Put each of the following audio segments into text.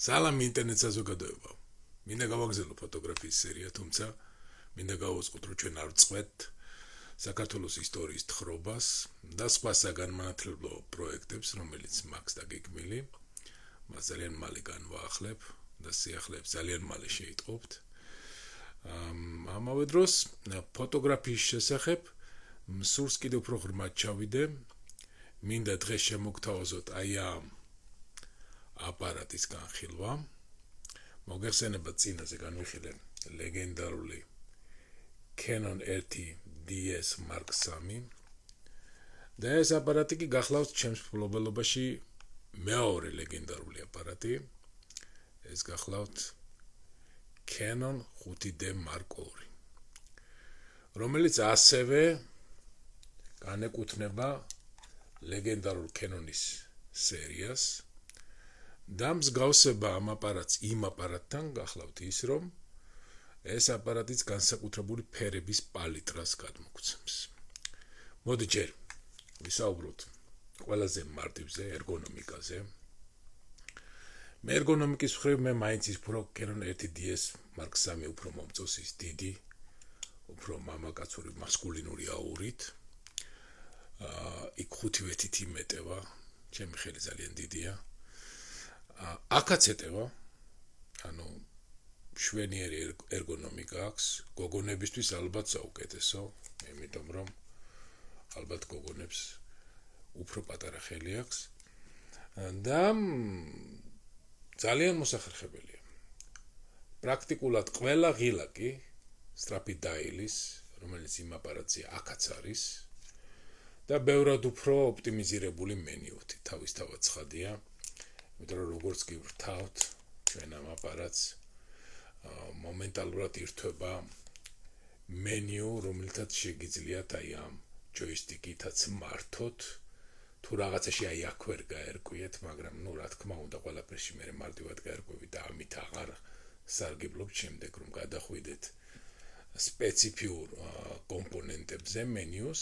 სალამი ინტერნეტ საზოგადოება. მინდა გავაგზავნო ფოტოგრაფიის სერია, თუმცა მინდა გავუწყოთ, რომ ჩვენ არ ვწყვეტ საქართველოს ისტორიის თხრობას და სხვა საგანმანათლებლო პროექტებს, რომელიც მაქვს დაგეგმილი. მას ძალიან მალე განვაახლებ და სიახლეებს ძალიან მალე შეიტყობთ. ამავე დროს ფოტოგრაფიის შესახებ სურს კიდევ უფრო ღრმად ჩავიდე. მინდა დღეს შემოგთავაზოთ აი ამ აპარატის განხილვა. მოგეხსენება წინაზე განვიხილე ლეგენდარული Canon 1DS Mark III და ეს აპარატი კი გახლავს ჩემს მფლობელობაში მეორე ლეგენდარული აპარატი. ეს გახლავთ Canon 5D Mark II, რომელიც ასევე განეკუთვნება ლეგენდარულ Canon-ის სერიას. და მსგავსება ამ აპარატს იმ აპარატთან გახლავთ ის, რომ ეს აპარატიც განსაკუთრებული ფერების პალიტრას გადმოგვცემს. მოდი ჯერ ვისაუბროთ ყველაზე მარტივზე, ერგონომიკაზე. მე ერგონომიკის მხრივ მე მაინც ის უფრო Canon 1DS Mark III უფრო მომწონს, ის დიდი, უფრო მამაკაცური მასკულინური აურით. იქ 5 ვეთით იმეტევა, ჩემი ხელი ძალიან დიდია. აქაც ეტევა, ანუ შვენიერი ერგონომიკა აქვს, გოგონებისთვის ალბათ საუკეთესო, იმიტომ რომ ალბათ გოგონებს უფრო პატარა ხელი აქვს და ძალიან მოსახერხებელია. პრაქტიკულად ყველა ღილაკი სწრაფი დაილის, რომელიც იმ აპარატზე აქაც არის და ბევრად უფრო ოპტიმიზირებული მენიუთი, თავისთავად ცხადია. იმიტომ რომ როგორც კი ვრთავთ ჩვენ ამ აპარატს, მომენტალურად ირთვება მენიუ, რომელთაც შეგიძლიათ აი ამ ჯოისტიკითაც მართოთ, თუ რაღაცაში აი აქ ვერ გაერკვიეთ, მაგრამ ნუ რა თქმა უნდა ყველაფერში მე მარტივად გაერკვევით და ამით აღარ სარგებლობთ შემდეგ რომ გადახვიდეთ სპეციფიურ კომპონენტებზე მენიუს.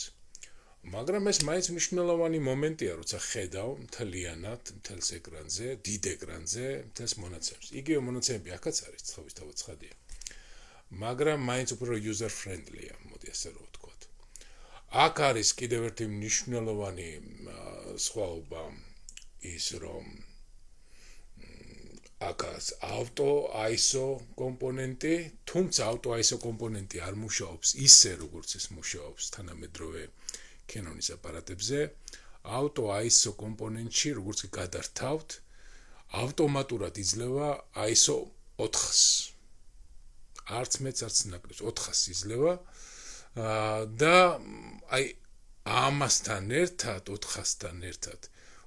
მაგრამ ეს მაინც მნიშვნელოვანი მომენტია, როცა ხედავ მთლიანად მთელს ეკრანზე, დიდ ეკრანზე მთელს მონაცემს. იგივე მონაცემები აქაც არის, თავისთავად ცხადია. მაგრამ მაინც უფრო user friendly-ია, მოდი ასე რომ ვთქვათ. აქ არის კიდევ ერთი მნიშვნელოვანი სხვაობა ის, რომ აქაც auto ISO კომპონენტი, თუმცა auto ISO კომპონენტი არ მუშაობს ისე, როგორც ეს მუშაობს თანამედროვე Canon-ის აპარატებზე. auto ISO კომპონენტში, როგორც კი გადართავთ, ავტომატურად იძლევა ISO 400-ს. არც მეც არც ნაკლებს 400-ს იძლევა და აი ამასთან ერთად 400-სთან ერთად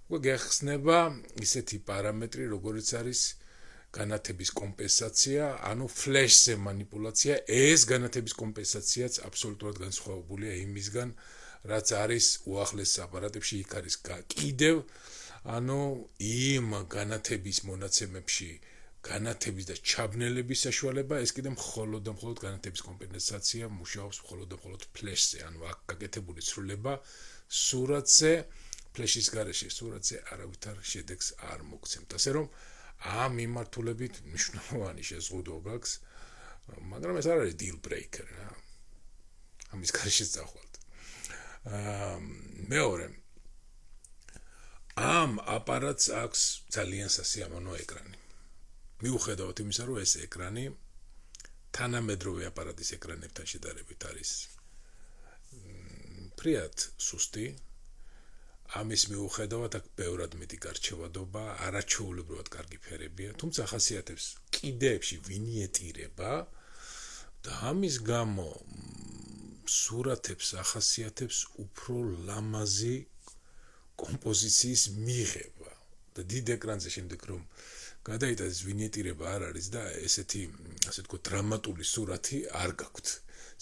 უკვე გეხსნება ისეთი პარამეტრი, როგორც არის განათების კომპენსაცია, ანუ ფლეშზე манипуляცია. ეს განათების კომპენსაციაც აბსოლუტურად განსხვავებულია იმისგან, რაც არის უახლეს აპარატებში. იქ არის კიდევ ანუ იმ განათების მონაცემებში განათების და ჩაბნელების საშუალება, ეს კიდევ მხოლოდ და მხოლოდ განათების კომპენსაცია მუშაობს მხოლოდ და მხოლოდ ფლეშზე, ანუ აქ გაკეთებული ცვლილება სურათზე, ფლეშის გარეშე სურათზე არავითარ შედეგს არ მოგცემთ. ასე რომ ამ მიმართულებით მნიშვნელოვანი შეზღუდვა გაქვს, მაგრამ ეს არ არის deal breaker რა. ამის გარეშე წახვალთ. მეორე ამ აპარატს აქვს ძალიან სასიამოვნო ეკრანი. მიუხედავად იმისა, რომ ეს ეკრანი თანამედროვე აპარატის ეკრანებთან შედარებით არის ფრიად სუსტი, ამის მიუხედავად აქ ბევრად მეტი გარჩევადობა, არაჩვეულებრივად კარგი ფერებია, თუმცა ახასიათებს კიდეებში ვინიეტირება და ამის გამო სურათებს ახასიათებს უფრო ლამაზი კომპოზიციის მიღება და დიდ ეკრანზე შემდეგ რომ გადაიტანეს ვინიეტირება არ არის და ესეთი, ასე ვთქვათ, დრამატული სურათი არ გაქვთ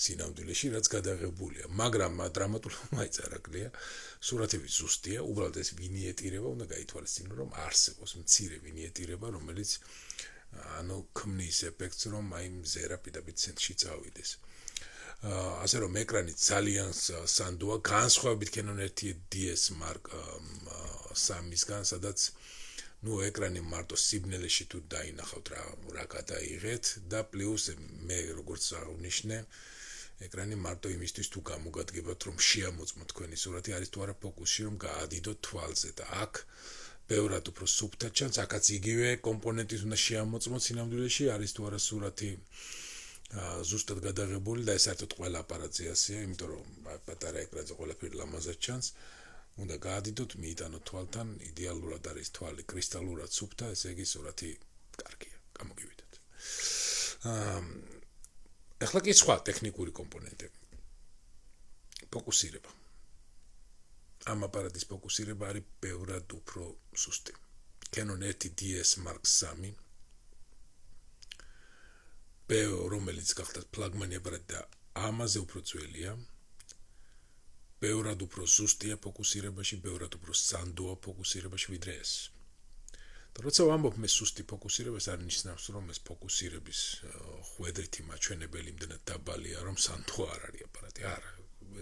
სინამდვილეში, რაც გადაღებულია. მაგრამ დრამატული მაინც არ აკლია, სურათები ზუსტია, უბრალოდ ეს ვინიეტირება უნდა გაითვალისწინო, რომ არსებობს მცირე ვინიეტირება, რომელიც ანუ ქმნის ეფექტს, რომ აი მზერა პირდაპირ ცენტრში წავიდეს. ასე რომ ეკრანი ძალიან სანდოა, განსხვავებით Canon 1DS Mark III-ისგან, სადაც ნუ ეკრანი მარტო სიბნელეში თუ დაინახავთ რა გადაიღეთ და პლუს მე როგორც აღნიშნე ეკრანი მარტო იმისთვის თუ გამოგადგებათ რომ შეამოწმოთ თქვენი სურათი არის თუ არა ფოკუსში რომ გაადიდოთ თვალზე და აქ ბევრად უფრო სუფთად ჩანს აქაც იგივე კომპონენტით უნდა შეამოწმოთ სინამდვილეში არის თუ არა სურათი ზუსტად გადაღებული და ეს საერთოდ ყველა აპარატზე ასეა იმიტომ რომ პატარა ეკრანზე ყველაფერი ლამაზად ჩანს უნდა გაადიდოთ მიიტანოთ თვალთან იდეალურად არის თვალი კრისტალურად სუფთა ესე იგი სურათი კარგია გამოგივიდეთ ახლა კი სხვა ტექნიკური კომპონენტები ფოკუსირება ამ აპარატის ფოკუსირება არის ბევრად უფრო სუსტი Canon 1DS Mark III რომელიც გახდათ ფლაგმანი აპარატი და ამაზე უფრო ძველია ბევრად უფრო სუსტია ფოკუსირებაში ბევრად უფრო სანდოა ფოკუსირებაში ვიდრე ეს და როცა ვამბობ მე სუსტი ფოკუსირება ეს არ ნიშნავს რომ ეს ფოკუსირების ხვედრითი მაჩვენებელი იმდენად დაბალია რომ სანდო არ არის აპარატი არა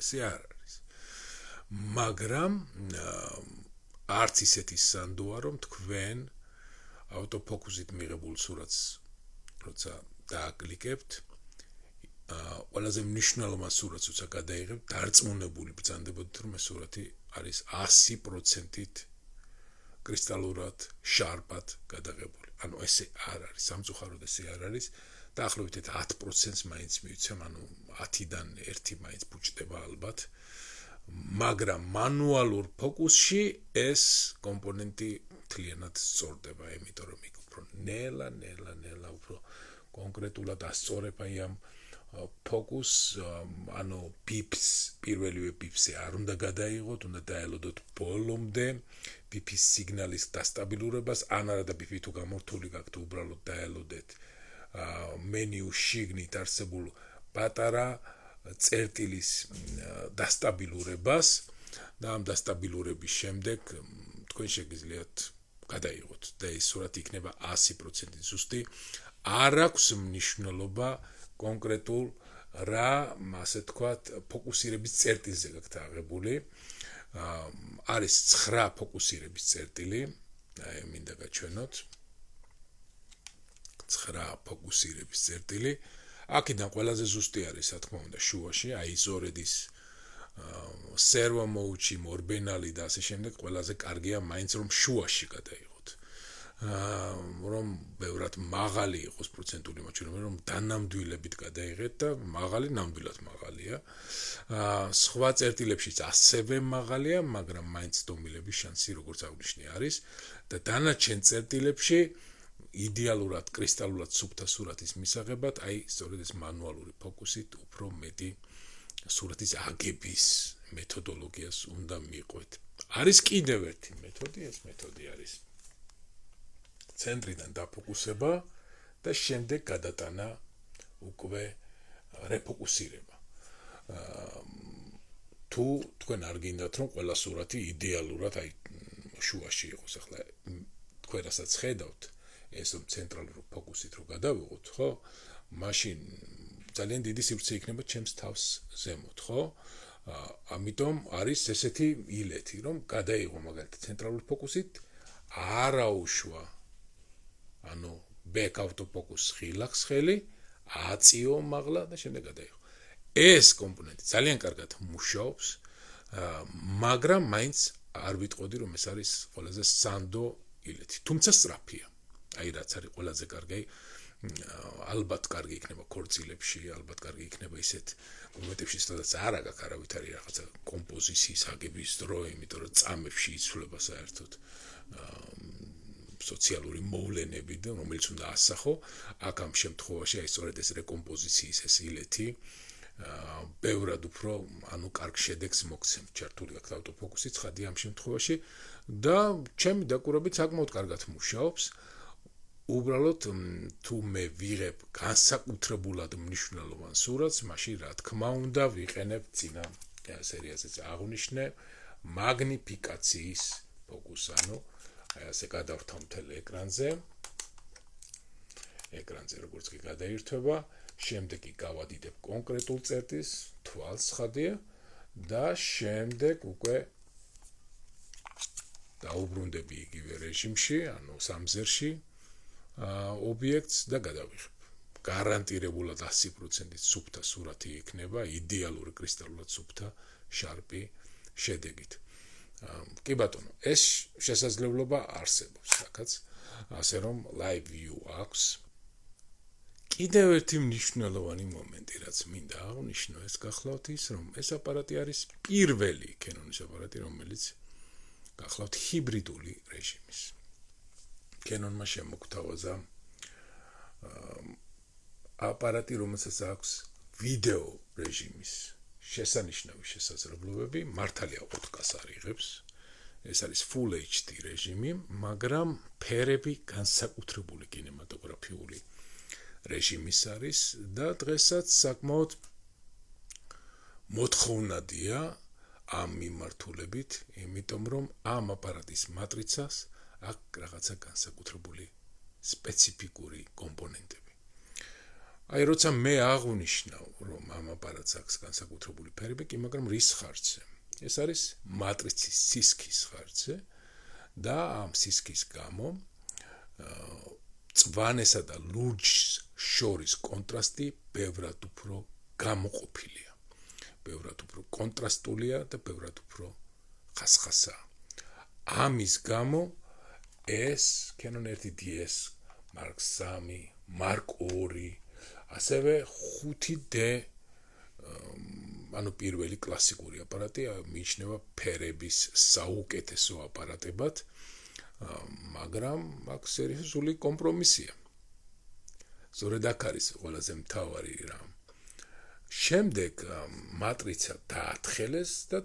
ესე არ არის მაგრამ არც ისეთი სანდოა რომ თქვენ ავტოფოკუსით მიღებულ სურათს როცა დააკლიკებთ ყველაზე მნიშვნელოვან სურათს როცა გადაიღებთ დარწმუნებული ბრძანდებოდით რომ ეს სურათი არის 100%-ით კრისტალურად შარპად გადაღებული ანუ ესე არ არის სამწუხაროდ ესე არ არის დაახლოებით 10%-ს მაინც მივიცემ ანუ 10-დან 1 მაინც ბუჩდება ალბათ მაგრამ მანუალურ ფოკუსში ეს კომპონენტი მთლიანად სწორდება იმიტომ რომ იქ უფრო ნელა უფრო კონკრეტულად ასწორებ აი ამ ფოკუს ანუ ბიპს პირველივე ბიპზე არ უნდა გადაიღოთ უნდა დაელოდოთ ბოლომდე ბიპის სიგნალის დასტაბილურებას ან არა და ბიპი თუ გამორთული გაქვთ უბრალოდ დაელოდეთ მენიუს შიგნით არსებულ პატარა წერტილის დასტაბილურებას და ამ დასტაბილურების შემდეგ თქვენ შეგიძლიათ გადაიღოთ და ეს სურათი იქნება 100% ზუსტი არ აქვს მნიშვნელობა კონკრეტულ რა ასე თქვათ ფოკუსირების წერტილზე გაქვთ აღებული არის 9 ფოკუსირების წერტილი აი მინდა გაჩვენოთ 9 ფოკუსირების წერტილი აქედან ყველაზე ზუსტი არის რა თქმა უნდა შუაში აი ზორედის სერვო მოუჩი მორბენალი და ასე შემდეგ ყველაზე კარგია მაინც რომ შუაში გადაიღოთ რომ ბევრად მაღალი იყოს პროცენტული მაჩვენებელი რომ დანამდვილებით გადაიღეთ და მაღალი ნამდვილად მაღალია სხვა წერტილებშიც ასევე მაღალია მაგრამ მაინც დომილების შანსი როგორც აღნიშნე არის და დანარჩენ წერტილებში იდეალურად კრისტალურად სუფთა სურათის მისაღებად აი სწორედ ეს მანუალური ფოკუსით უფრო მეტი სურათის აგების მეთოდოლოგიას უნდა მიყვეთ არის კიდევ ერთი მეთოდი ეს მეთოდი არის ცენტრიდან დაფოკუსება და შემდეგ გადატანა უკვე რეფოკუსირება თუ თქვენ არ გინდათ რომ ყველა სურათი იდეალურად აი შუაში იყოს ახლა თქვენ რასაც ხედავთ ეს რომ ცენტრალურ ფოკუსით რო გადავიღოთ ხო მაშინ ძალიან დიდი სივრცე იქნება ჩემს თავს ზემოთ ხო ამიტომ არის ესეთი ილეთი რომ გადაიღო მაგალითად ცენტრალურ ფოკუსით არაუშვა ანუ back autofocus ხილახს ხელი აწიო მაღლა და შემდეგ გადაიღო ეს კომპონენტი ძალიან კარგად მუშაობს მაგრამ მაინც არ ვიტყოდი რომ ეს არის ყველაზე სანდო ილეთი თუმცა სწრაფია აი რაც არის ყველაზე კარგი ალბათ კარგი იქნება ქორწილებში ალბათ კარგი იქნება ისეთ მომენტებში სადაც არ აქვს არავითარი რაღაცა კომპოზიციის აგების დრო იმიტომ რომ წამებში იცვლება საერთოდ სოციალური მოვლენები და რომელიც უნდა ასახო აქ ამ შემთხვევაში აი სწორედ ეს რეკომპოზიციის ეს ილეთი ბევრად უფრო ანუ კარგ შედეგს მოგცემ ჩართული აქვს ავტოფოკუსი ცხადია ამ შემთხვევაში და ჩემი დაკვირვებით საკმაოდ კარგად მუშაობს უბრალოდ თუ მე ვიღებ განსაკუთრებულად მნიშვნელოვან სურათს მაშინ რა თქმა უნდა ვიყენებ წინა სერიაზეც აღნიშნე მაგნიფიკაციის ფოკუსს ანუ აი ასე გადავრთავ მთელ ეკრანზე როგორც კი გადაირთვება შემდეგ კი გავადიდებ კონკრეტულ წერტილს თვალს ხადია და შემდეგ უკვე დაუბრუნდები იგივე რეჟიმში, ანუ სამზერში ობიექტს და გადავიღებ. გარანტირებულად 100% სუფთა სურათი იქნება, იდეალური კრისტალურად სუფთა შარპი შედეგით. კი ბატონო, ეს შესაძლებლობა არსებობს, რაკაც ასე რომ live view აქვს. კიდევ ერთი მნიშვნელოვანი მომენტი, რაც მინდა აღნიშნო, ეს გახლავთ ის, რომ ეს აპარატი არის პირველი Canon-ის აპარატი, რომელიც გახლავთ ჰიბრიდული რეჟიმის. Canon-მა შემოგთავაზა აპარატი, რომელსაც აქვს ვიდეო რეჟიმის შესანიშნავი შესაძლებლობები, მართალია 4K-ს არიღებს. ეს არის Full HD რეჟიმი, მაგრამ ფერები განსაკუთრებული კინემატოგრაფიული რეჟიმის არის და დღესაც საკმაოდ მოთხოვნადია ამ მიმართულებით, იმიტომ რომ ამ აპარატის მატრიცას აქვს რაღაცა განსაკუთრებული სპეციფიკური კომპონენტები. აი, როცა მე აღვნიშნავ, რომ ამ აპარატს აქვს განსაკუთრებული ფერები, კი მაგრამ რის ხარჯზე? ეს არის მატრიცის სისქის ხარჯზე და ამ სისქის გამო წვანესა და ლურჯს შორის კონტრასტი ბევრად უფრო გამოყოფილია. ბევრად უფრო კონტრასტულია და ბევრად უფრო ხასხასაა. ამის გამო ეს Canon 1DS Mark 3, Mark 2, ასევე 5D ანუ პირველი კლასიკური აპარატი მიიჩნევა ფერების საუკეთესო აპარატებად, მაგრამ აქ სერიოზული კომპრომისია. სწორედ აქ არის ყველაზე მთავარი რამ. შემდეგ მატრიცა დაათხელეს და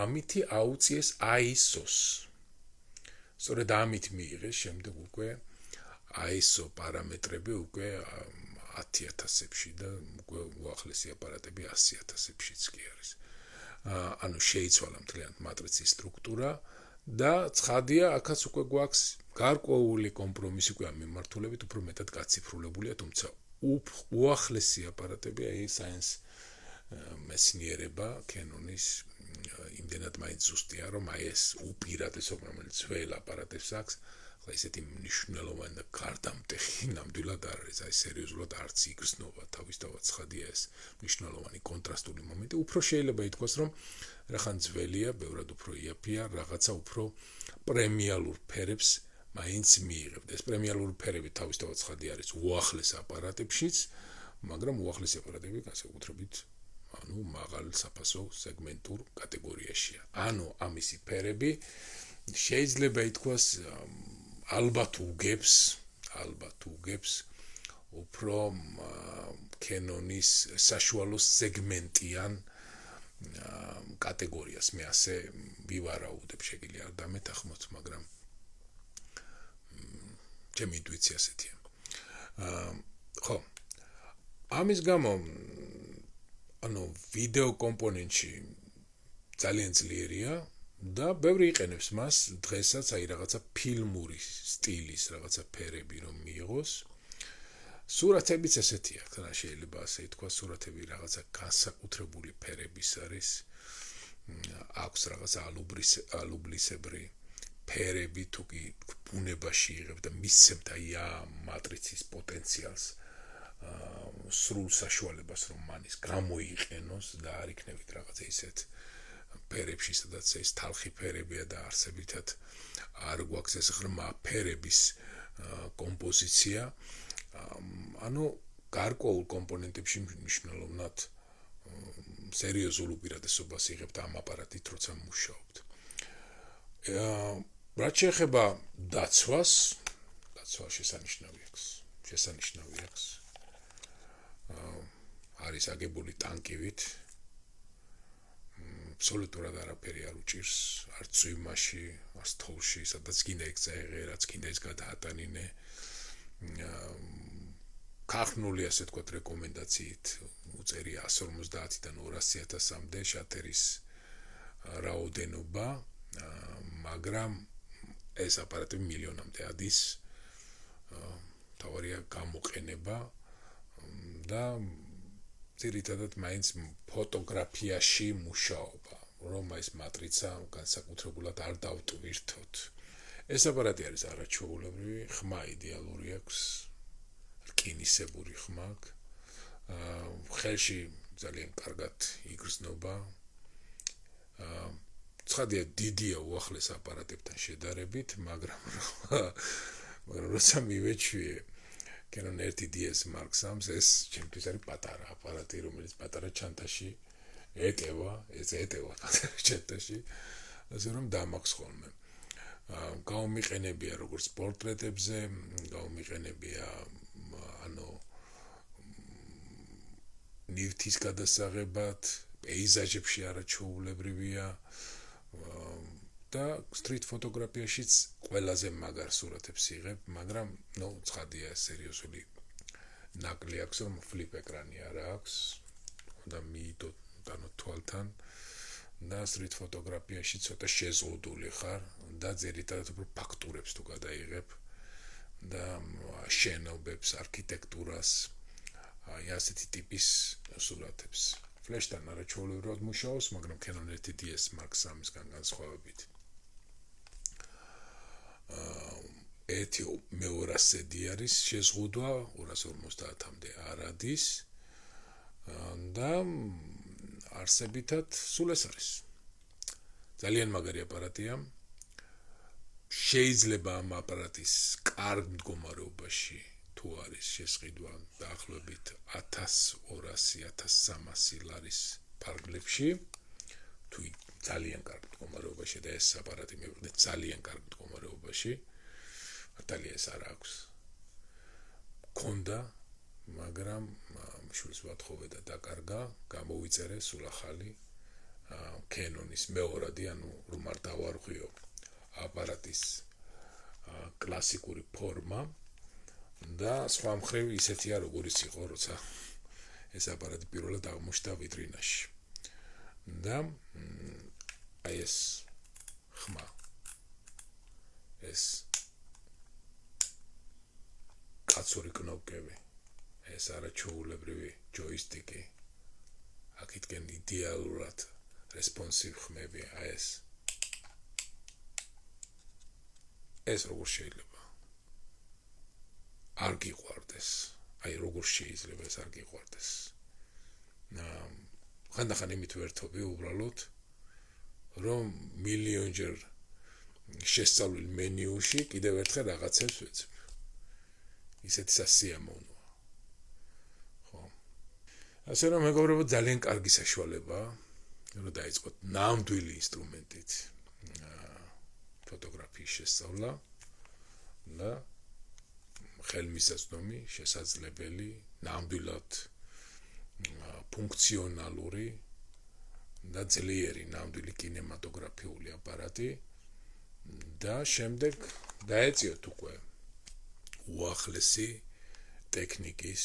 ამითი აუწიეს ISO-ს. სწორედ ამით მიიღეს შემდეგ უკვე ISO პარამეტრები უკვე 10,000-ში და უკვე უახლესი აპარატები 100,000-შიც კი არის. ანუ შეიცვალა მთლიანად მატრიცის სტრუქტურა და ცხადია, აქაც უკვე გვაქვს გარკვეული კომპრომისი უკვე ამ მიმართულებით, უფრო მეტად გაციფრულებულია, თუმცა უახლესი აპარატები, აი საინს მეცნიერება Canon-ის იმდენად მაინც ზუსტია, რომ აი ეს უპირატესობა, რომელიც ძველ აპარატებს აქვს, ახლა ისეთი მნიშვნელოვანი და გარდამტეხი ნამდვილად არ არის, აი სერიოზულად არც იგრძნობა თავისთავად ცხადია ეს მნიშვნელოვანი კონტრასტული მომენტი. უფრო შეიძლება ითქვას, რომ რახან ძველია, ბევრად უფრო იაფია, რაღაცა უფრო პრემიალურ ფერებს მაინც მიიღებდა. ეს პრემიალური ფერები თავისთავად ცხადია არის უახლეს აპარატებშიც, მაგრამ უახლესი აპარატები განსაკუთრებით ანუ მაღალ საფასო სეგმენტურ კატეგორიაშია. ანუ ამისი ფერები შეიძლება ითქვას ალბათ უგებს უფრო Canon-ის საშუალო სეგმენტიან კატეგორიას. მე ასე ვივარაუდებ, შეგვიძლია არ დამეთანხმოთ, მაგრამ ჩემი ინტუიცია ასეთია. ხო, ამის გამო ანუ ვიდეო კომპონენტში ძალიან ძლიერია და ბევრი იყენებს მას დღესაც, აი რაღაცა ფილმური სტილის რაღაცა ფერები რომ მიიღოს. სურათებიც ესეთია, თან შეიძლება ასე ითქვას, სურათები რაღაცა განსაკუთრებული ფერების არის. აქვს რაღაცა ალუბლისებრი ფერები, თუ კი ბუნებაში იღებ და მისცემთ აი ამ მატრიცის პოტენციალს, სრულ საშუალებას, რომ მანის გამოიყენოს და არ იქნებით რაღაცა ისეთ ფერებში, სადაც ეს თალხი ფერებია და არსებითად არ გვაქვს ეს ღრმა ფერების კომპოზიცია. ანუ გარკვეულ კომპონენტებში მნიშვნელოვნად სერიოზულ უპირატესობას იღებთ ამ აპარატით, როცა მუშაობთ. რაც შეეხება დაცვას შესანიშნავი აქვს. არის აგებული ტანკივით. აბსოლუტურად არაფერი არ უჭირს, არც წვიმაში, არც თოვლში, სადაც გინდა იქ წაიღე, რაც გინდა ის გადაატანინე. ქახნული ასე თქვათ რეკომენდაციით უწერია 150-დან 200,000-მდე შატერის რაოდენობა, მაგრამ ეს აპარატები მილიონამდე ადის. თავარია გამოყენება და ძირითადად მაინც ფოტოგრაფიაში მუშაობა, რომ ეს მატრიცა განსაკუთრებულად არ დავტვირთოთ. ეს აპარატი არის არაჩვეულებრივი, ხმა იდეალური აქვს, რკინისებური ხმა აქვს. ხელში ძალიან კარგად იგრძნობა. ცხადია დიდია უახლეს აპარატებთან შედარებით, მაგრამ როცა მივეჩვიე Canon 1DS Mark III-ს, ეს ჩემთვის არის პატარა აპარატი, რომელიც პატარა ჩანთაში ეტევა პატარა ჩანთაში, ასე რომ დამაქვს ხოლმე. გაუმიყენებია როგორც პორტრეტებზე, გაუმიყენებია ნივთის გადასაღებად, პეიზაჟებში არაჩვეულებრივია და სტრით ფოტოგრაფიაშიც ყველაზე მაგარ სურათებს იღებ, მაგრამ ცხადია სერიოზული ნაკლი აქვს, რომ ფლიპ ეკრანი არა აქვს, და მიიდოთ თვალთან და სტრით ფოტოგრაფიაში ცოტა შეზღუდული ხარ და ძირითადად უფრო ფაქტურებს თუ გადაიღებ და შენობებს, არქიტექტურას, ასეთი ტიპის სურათებს. ფლეშთან არაჩვეულებრივად მუშაობს, მაგრამ Canon 1DS Mark III-ისგან განსხვავებით. 1/200 არის შეზღუდვა, 250-მდე არ ადის და არსებითად სულ ეს არის. ძალიან მაგარი აპარატია. შეიძლება ამ აპარატის კარგ მდგომარეობაში თუ არის შესყიდვა დაახლოებით 1200-1300 ლარის ფარგლებში, თუ ძალიან კარგ მდგომარეობაში და ეს აპარატი მივიღე ძალიან კარგ მდგომარეობაში, მართალია ეს არ აქვს. ქონდა, მაგრამ შვილს ვათხოვე და დაკარგა, გამოვიწერე სულ ახალი Canon-ის მეორადი, რომ არ დავარღვიო აპარატის კლასიკური ფორმა და სხვა მხრივ ისეთია როგორიც იყო, როცა ეს აპარატი პირველად აღმოჩნდა ვიტრინაში. და აი ეს ხმა, ეს კაცური კნოპკები, ეს არაჩვეულებრივი ჯოისტიკი, აქეთკენ იდეალურად responsive ხმები, აი ეს როგორ შეიძლება არ გიყვარდეს, აი როგორ შეიძლება ეს არ გიყვარდეს. ხანდახან იმით ვერთობი უბრალოდ, რომ მილიონჯერ შესწავლილ მენიუში კიდევ ერთხელ რაღაცებს ვეცებ. ისეთი სასიამოვნოა. ხო. ასე რომ მეგობრებო, ძალიან კარგი საშუალებაა, რომ დაიწყოთ ნამდვილი ინსტრუმენტით ფოტოგრაფიის შესწავლა და ხელმისაწვდომი, შესაძლებელი, ნამდვილად ფუნქციონალური და ძლიერი ნამდვილი კინემატოგრაფიული აპარატი და შემდეგ დაეწიოთ უკვე უახლესი ტექნიკის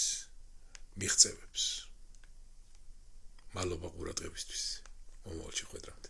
მიღწევებს. მადლობა ყურადღებისთვის. მომავალ შეხვედრამდე.